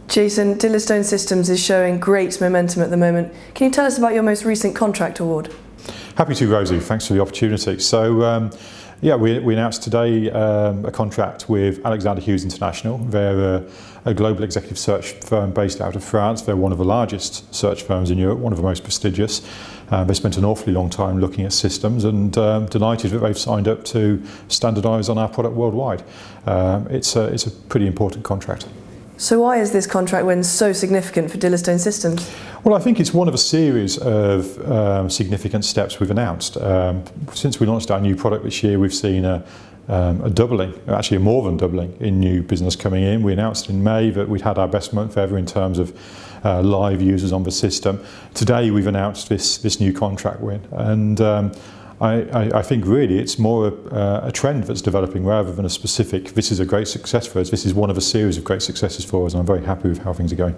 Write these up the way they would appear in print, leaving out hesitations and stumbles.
Jason, Dillistone Systems is showing great momentum at the moment. Can you tell us about your most recent contract award? Happy to, Rosie. Thanks for the opportunity. So, we announced today a contract with Alexander Hughes International. They're a global executive search firm based out of France. They're one of the largest search firms in Europe, one of the most prestigious. They spent an awfully long time looking at systems, and delighted that they've signed up to standardise on our product worldwide. It's a pretty important contract. So why is this contract win so significant for Dillistone Systems? Well, I think it's one of a series of significant steps we've announced. Since we launched our new product this year, we've seen a doubling, actually a more than doubling, in new business coming in. We announced in May that we'd had our best month ever in terms of live users on the system. Today we've announced this new contract win, and I think really it's more a trend that's developing rather than a specific, this is a great success for us. This is one of a series of great successes for us, and I'm very happy with how things are going.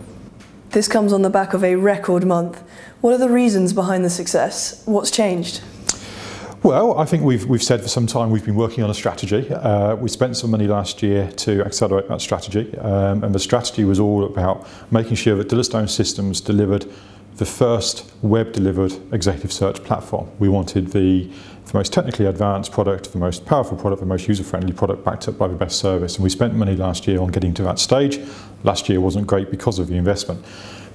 This comes on the back of a record month. What are the reasons behind the success? What's changed? Well, I think we've said for some time we've been working on a strategy. We spent some money last year to accelerate that strategy, and the strategy was all about making sure that Dillistone Systems delivered the first web-delivered executive search platform. We wanted the most technically advanced product, the most powerful product, the most user-friendly product backed up by the best service. And we spent money last year on getting to that stage. Last year wasn't great because of the investment.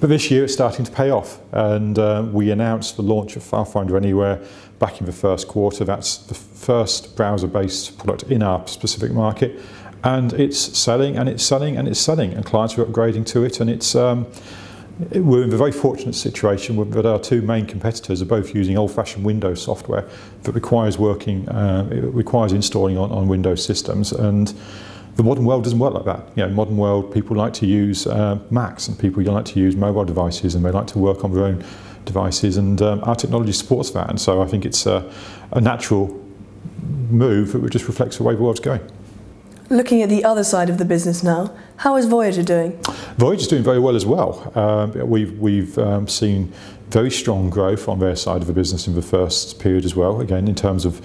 But this year it's starting to pay off. And we announced the launch of FileFinder Anywhere back in the first quarter. That's the first browser-based product in our specific market. And it's selling, and it's selling, and it's selling. And clients are upgrading to it, and it's we're in a very fortunate situation that our two main competitors are both using old-fashioned Windows software that requires it requires installing on Windows systems, and the modern world doesn't work like that. You know, modern world, people like to use Macs, and people like to use mobile devices, and they like to work on their own devices, and our technology supports that. And so I think it's a natural move that just reflects the way the world's going. Looking at the other side of the business now, how is Voyager doing? Voyager's doing very well as well. We've seen very strong growth on their side of the business in the first period as well. Again, in terms of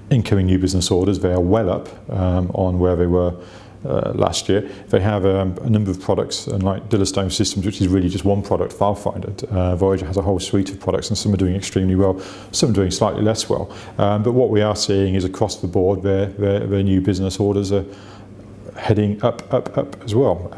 incoming new business orders, they are well up on where they were last year. They have a number of products, unlike Dillistone Systems, which is really just one product, FileFinder. Voyager has a whole suite of products, and some are doing extremely well, some are doing slightly less well. But what we are seeing is across the board, their new business orders are heading up as well.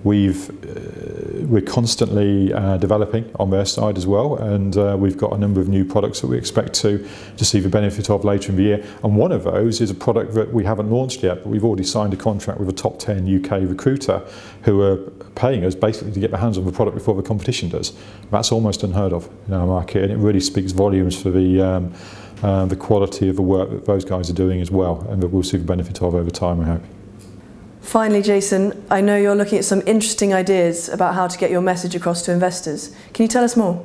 We're constantly developing on their side as well, and we've got a number of new products that we expect to see the benefit of later in the year. And one of those is a product that we haven't launched yet, but we've already signed a contract with a top 10 UK recruiter who are paying us basically to get their hands on the product before the competition does. That's almost unheard of in our market, and it really speaks volumes for the quality of the work that those guys are doing as well, and that we'll see the benefit of over time, I hope. Finally, Jason, I know you're looking at some interesting ideas about how to get your message across to investors. Can you tell us more?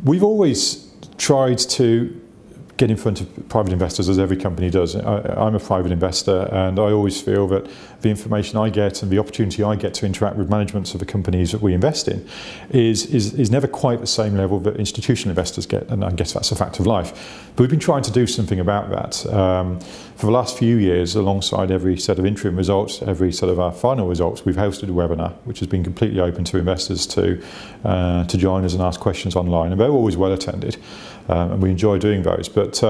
We've always tried to get in front of private investors, as every company does. I'm a private investor, and I always feel that the information I get and the opportunity I get to interact with managements of the companies that we invest in is never quite the same level that institutional investors get, and I guess that's a fact of life. But we've been trying to do something about that. For the last few years, alongside every set of interim results, every set of our final results, we've hosted a webinar which has been completely open to investors to join us and ask questions online, and they're always well attended, and we enjoy doing those. But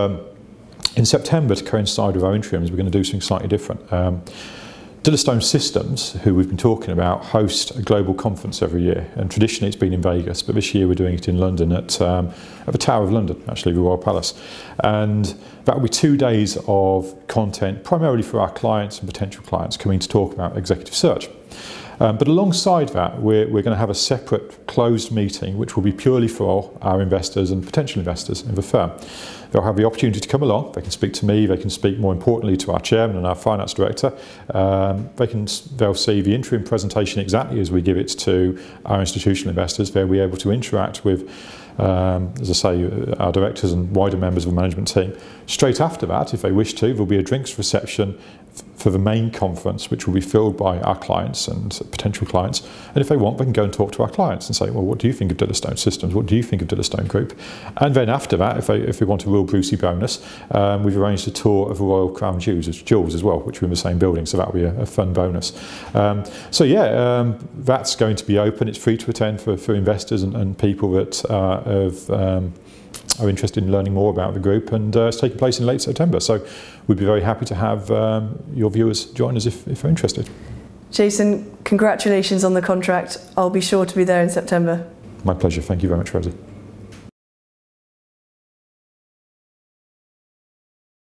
in September, to coincide with our interims, we're going to do something slightly different. Dillistone Systems, who we've been talking about, host a global conference every year, and traditionally it's been in Vegas, but this year we're doing it in London at the Tower of London, actually, the Royal Palace. And that will be 2 days of content, primarily for our clients and potential clients coming to talk about executive search. But alongside that, we're going to have a separate closed meeting which will be purely for our investors and potential investors in the firm. They'll have the opportunity to come along. They can speak to me, they can speak more importantly to our chairman and our finance director. They'll see the interim presentation exactly as we give it to our institutional investors. They'll be able to interact with, as I say, our directors and wider members of the management team. Straight after that, if they wish to, there'll be a drinks reception for the main conference, which will be filled by our clients and potential clients. And if they want, they can go and talk to our clients and say, well, what do you think of Dillistone Systems? What do you think of Dillistone Group? And then after that, if they want a real Brucey bonus, we've arranged a tour of the Royal Crown Jewels as well, which are in the same building, so that'll be a fun bonus. That's going to be open. It's free to attend for investors and people that are interested in learning more about the group, and it's taking place in late September. So we'd be very happy to have your viewers join us if they're interested. Jason, congratulations on the contract. I'll be sure to be there in September. My pleasure. Thank you very much, Rosie.